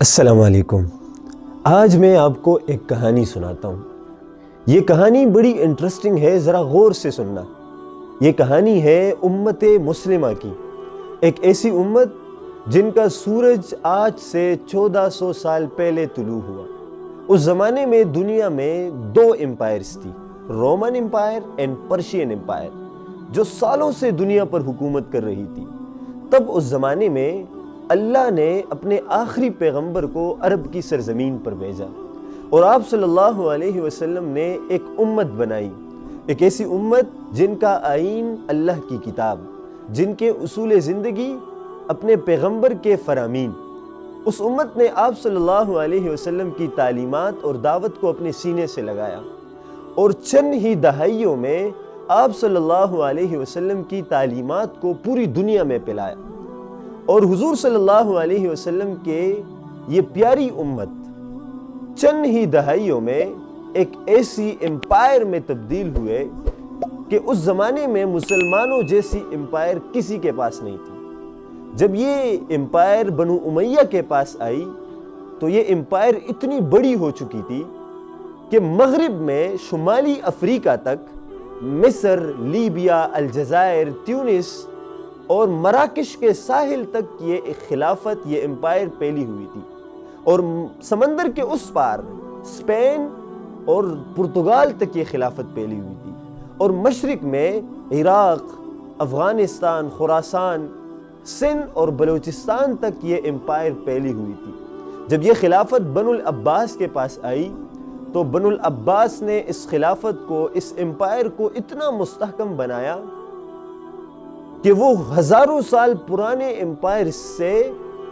السلام علیکم۔ آج میں آپ کو ایک کہانی سناتا ہوں۔ یہ کہانی بڑی انٹرسٹنگ ہے، ذرا غور سے سننا۔ یہ کہانی ہے امت مسلمہ کی، ایک ایسی امت جن کا سورج آج سے 1400 سال پہلے طلوع ہوا۔ اس زمانے میں دنیا میں دو امپائرز تھی، Roman empire and Persian empire, جو سالوں سے دنیا پر حکومت کر رہی تھی۔ تب اس زمانے میں اللہ نے اپنے آخری پیغمبر کو عرب کی سرزمین پر بھیجا، اور آپ صلی اللہ علیہ وسلم نے ایک امت بنائی، ایک ایسی امت جن کا آئین اللہ کی کتاب، جن کے اصول زندگی اپنے پیغمبر کے فرامین۔ اس امت نے آپ صلی اللہ علیہ وسلم کی تعلیمات اور دعوت کو اپنے سینے سے لگایا، اور چند ہی دہائیوں میں آپ صلی اللہ علیہ وسلم کی تعلیمات کو پوری دنیا میں پھیلایا، اور حضور صلی اللہ علیہ وسلم کے یہ پیاری امت چند ہی دہائیوں میں ایک ایسی امپائر میں تبدیل ہوئے کہ اس زمانے میں مسلمانوں جیسی امپائر کسی کے پاس نہیں تھی۔ جب یہ امپائر بنو امیہ کے پاس آئی تو یہ امپائر اتنی بڑی ہو چکی تھی کہ مغرب میں شمالی افریقہ تک، مصر، لیبیا، الجزائر، تیونس اور مراکش کے ساحل تک یہ ایک خلافت، یہ امپائر پھیلی ہوئی تھی، اور سمندر کے اس پار اسپین اور پرتگال تک یہ خلافت پھیلی ہوئی تھی، اور مشرق میں عراق، افغانستان، خراسان، سندھ اور بلوچستان تک یہ امپائر پھیلی ہوئی تھی۔ جب یہ خلافت بنو العباس کے پاس آئی تو بنو العباس نے اس خلافت کو، اس امپائر کو اتنا مستحکم بنایا کہ وہ ہزاروں سال پرانے امپائر سے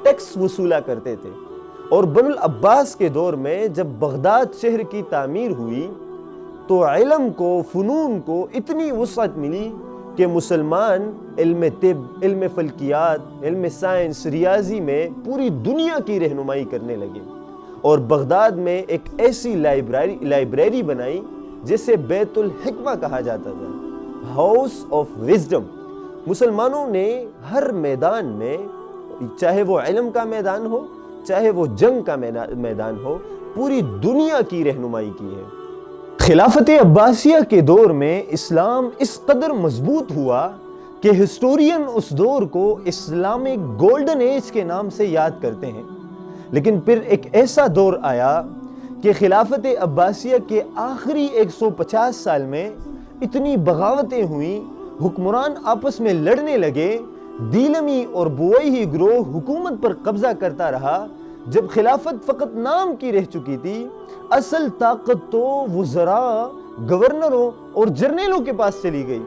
ٹیکس وصولا کرتے تھے۔ اور بنو العباس کے دور میں جب بغداد شہر کی تعمیر ہوئی تو علم کو، فنون کو اتنی وسعت ملی کہ مسلمان علم طب، علم فلکیات، علم سائنس، ریاضی میں پوری دنیا کی رہنمائی کرنے لگے، اور بغداد میں ایک ایسی لائبریری بنائی جسے بیت الحکمہ کہا جاتا تھا، ہاؤس آف وزڈم۔ مسلمانوں نے ہر میدان میں، چاہے وہ علم کا میدان ہو، چاہے وہ جنگ کا میدان ہو، پوری دنیا کی رہنمائی کی ہے۔ خلافت عباسیہ کے دور میں اسلام اس قدر مضبوط ہوا کہ ہسٹورین اس دور کو اسلامک گولڈن ایج کے نام سے یاد کرتے ہیں۔ لیکن پھر ایک ایسا دور آیا کہ خلافت عباسیہ کے آخری 150 سال میں اتنی بغاوتیں ہوئیں، حکمران آپس میں لڑنے لگے، دیلمی اور بوئیہی گروہ حکومت پر قبضہ کرتا رہا۔ جب خلافت فقط نام کی رہ چکی تھی، اصل طاقت تو وزراء، گورنروں اور جرنیلوں کے پاس چلی گئی۔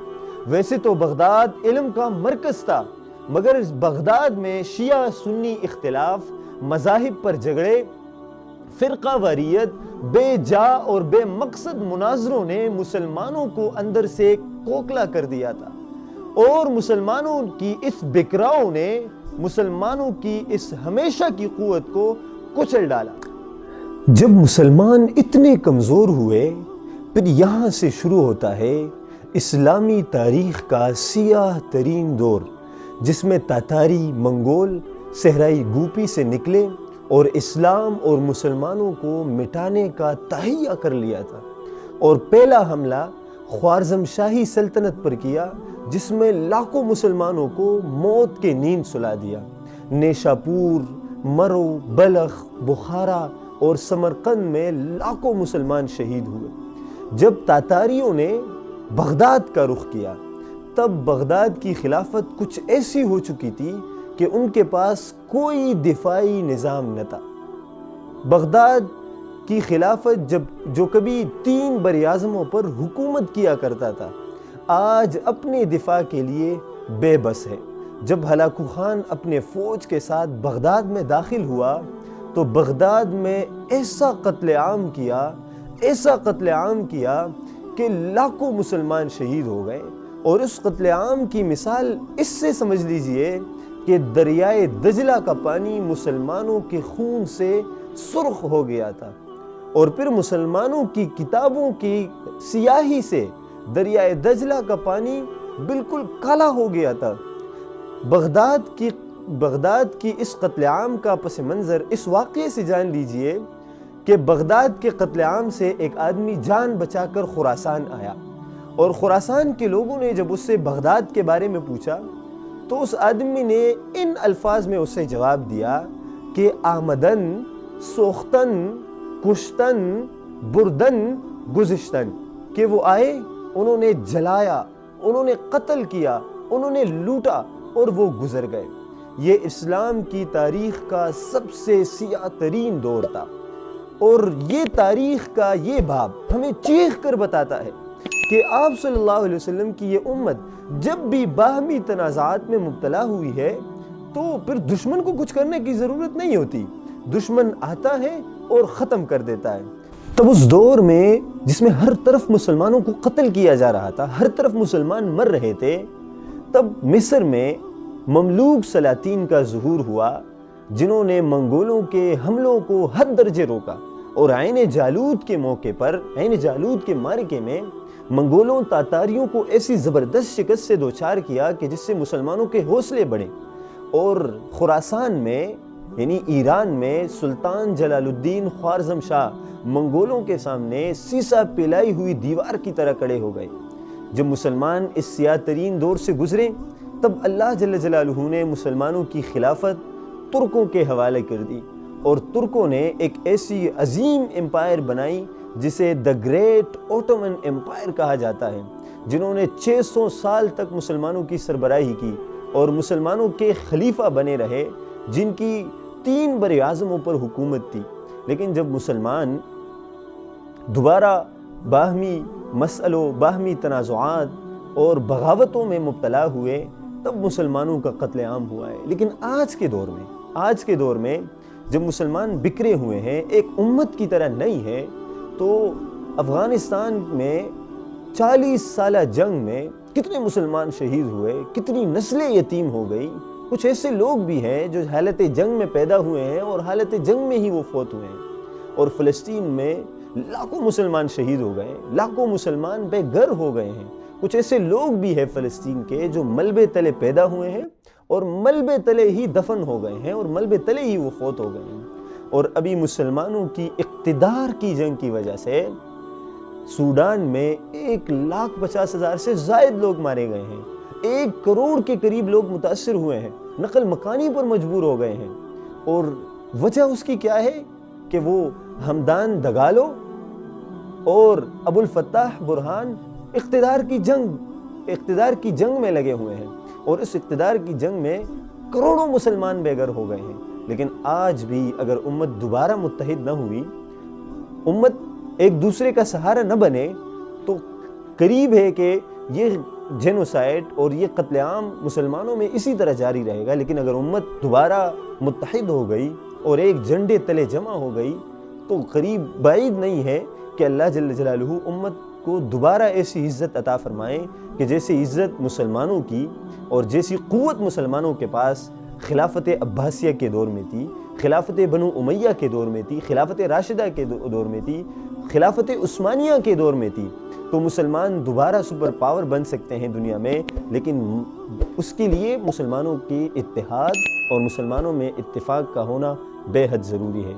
ویسے تو بغداد علم کا مرکز تھا، مگر بغداد میں شیعہ سنی اختلاف، مذاہب پر جھگڑے، فرقہ واریت، بے جا اور بے مقصد مناظروں نے مسلمانوں کو اندر سے کوکلا کر دیا تھا، اور مسلمانوں کی اس بکراؤ نے مسلمانوں کی اس ہمیشہ کی قوت کو کچل ڈالا۔ جب مسلمان اتنے کمزور ہوئے، پھر یہاں سے شروع ہوتا ہے اسلامی تاریخ کا سیاہ ترین دور، جس میں تاتاری، منگول صحرائی گوپی سے نکلے اور اسلام اور مسلمانوں کو مٹانے کا تہیہ کر لیا تھا، اور پہلا حملہ خوارزم شاہی سلطنت پر کیا، جس میں لاکھوں مسلمانوں کو موت کے نیند سلا دیا۔ نیشاپور، مرو، بلخ، بخارا اور سمرقند میں لاکھوں مسلمان شہید ہوئے۔ جب تاتاریوں نے بغداد کا رخ کیا، تب بغداد کی خلافت کچھ ایسی ہو چکی تھی کہ ان کے پاس کوئی دفاعی نظام نہ تھا۔ بغداد کی خلافت جو کبھی 3 براعظموں پر حکومت کیا کرتا تھا، آج اپنے دفاع کے لیے بے بس ہے۔ جب ہلاکو خان اپنے فوج کے ساتھ بغداد میں داخل ہوا تو بغداد میں ایسا قتل عام کیا کہ لاکھوں مسلمان شہید ہو گئے، اور اس قتل عام کی مثال اس سے سمجھ لیجئے کہ دریائے دجلہ کا پانی مسلمانوں کے خون سے سرخ ہو گیا تھا، اور پھر مسلمانوں کی کتابوں کی سیاہی سے دریائے دجلہ کا پانی بالکل کالا ہو گیا تھا۔ بغداد کی بغداد کی اس قتل عام کا پس منظر اس واقعے سے جان لیجئے کہ بغداد کے قتل عام سے ایک آدمی جان بچا کر خراسان آیا، اور خراسان کے لوگوں نے جب اس سے بغداد کے بارے میں پوچھا تو اس آدمی نے ان الفاظ میں اسے جواب دیا کہ آمدن، سوختن، کشتن، بردن، گزشتن، کہ وہ آئے، انہوں نے جلایا، انہوں نے قتل کیا، انہوں نے لوٹا اور وہ گزر گئے۔ یہ اسلام کی تاریخ کا سب سے سیاہ ترین دور تھا، اور یہ تاریخ کا یہ باب ہمیں چیخ کر بتاتا ہے کہ آپ صلی اللہ علیہ وسلم کی یہ امت جب بھی باہمی تنازعات میں مبتلا ہوئی ہے تو پھر دشمن کو کچھ کرنے کی ضرورت نہیں ہوتی، دشمن آتا ہے اور ختم کر دیتا ہے۔ تب اس دور میں جس میں ہر طرف مسلمانوں کو قتل کیا جا رہا تھا، ہر طرف مسلمان مر رہے تھے، تب مصر میں مملوک سلاطین کا ظہور ہوا جنہوں نے منگولوں کے حملوں کو حد درجے روکا، اور عین جالوت کے موقع پر، عین جالوت کے معرکے میں منگولوں تاتاریوں کو ایسی زبردست شکست سے دوچار کیا کہ جس سے مسلمانوں کے حوصلے بڑھے، اور خراسان میں یعنی ایران میں سلطان جلال الدین خوارزم شاہ منگولوں کے سامنے سیسا پلائی ہوئی دیوار کی طرح کھڑے ہو گئے۔ جب مسلمان اس سیاہ ترین دور سے گزرے تب اللہ جل جلالہ نے مسلمانوں کی خلافت ترکوں کے حوالے کر دی، اور ترکوں نے ایک ایسی عظیم امپائر بنائی جسے دی گریٹ اوٹومن امپائر کہا جاتا ہے، جنہوں نے 600 سال تک مسلمانوں کی سربراہی کی اور مسلمانوں کے خلیفہ بنے رہے، جن کی 3 بر اعظموں پر حکومت تھی۔ لیکن جب مسلمان دوبارہ باہمی مسئلوں، باہمی تنازعات اور بغاوتوں میں مبتلا ہوئے تب مسلمانوں کا قتل عام ہوا ہے۔ لیکن آج کے دور میں جب مسلمان بکھرے ہوئے ہیں، ایک امت کی طرح نہیں ہے، تو افغانستان میں 40 سالہ جنگ میں کتنے مسلمان شہید ہوئے، کتنی نسلیں یتیم ہو گئی۔ کچھ ایسے لوگ بھی ہیں جو حالت جنگ میں پیدا ہوئے ہیں اور حالت جنگ میں ہی وہ فوت ہوئے ہیں، اور فلسطین میں لاکھوں مسلمان شہید ہو گئے، لاکھوں مسلمان بے گھر ہو گئے ہیں۔ کچھ ایسے لوگ بھی ہیں فلسطین کے جو ملبے تلے پیدا ہوئے ہیں اور ملبے تلے ہی دفن ہو گئے ہیں، اور ملبے تلے ہی وہ فوت ہو گئے ہیں۔ اور ابھی مسلمانوں کی اقتدار کی جنگ کی وجہ سے سوڈان میں 1,50,000 سے زائد لوگ مارے گئے ہیں، 1 کروڑ کے قریب لوگ متاثر ہوئے ہیں، نقل مکانی پر مجبور ہو گئے ہیں۔ اور وجہ اس کی کیا ہے کہ وہ ہمدان دگالو اور ابو الفتاح برہان اقتدار کی جنگ میں لگے ہوئے ہیں، اور اس اقتدار کی جنگ میں کروڑوں مسلمان بے گھر ہو گئے ہیں۔ لیکن آج بھی اگر امت دوبارہ متحد نہ ہوئی، امت ایک دوسرے کا سہارا نہ بنے، تو قریب ہے کہ یہ جینوسائیڈ اور یہ قتل عام مسلمانوں میں اسی طرح جاری رہے گا۔ لیکن اگر امت دوبارہ متحد ہو گئی اور ایک جھنڈے تلے جمع ہو گئی تو قریب بعید نہیں ہے کہ اللہ جل جلالہ امت کو دوبارہ ایسی عزت عطا فرمائے کہ جیسی عزت مسلمانوں کی اور جیسی قوت مسلمانوں کے پاس خلافت عباسیہ کے دور میں تھی، خلافت بنو امیہ کے دور میں تھی، خلافت راشدہ کے دور میں تھی، خلافت عثمانیہ کے دور میں تھی۔ تو مسلمان دوبارہ سپر پاور بن سکتے ہیں دنیا میں، لیکن اس کے لیے مسلمانوں کی اتحاد اور مسلمانوں میں اتفاق کا ہونا بے حد ضروری ہے۔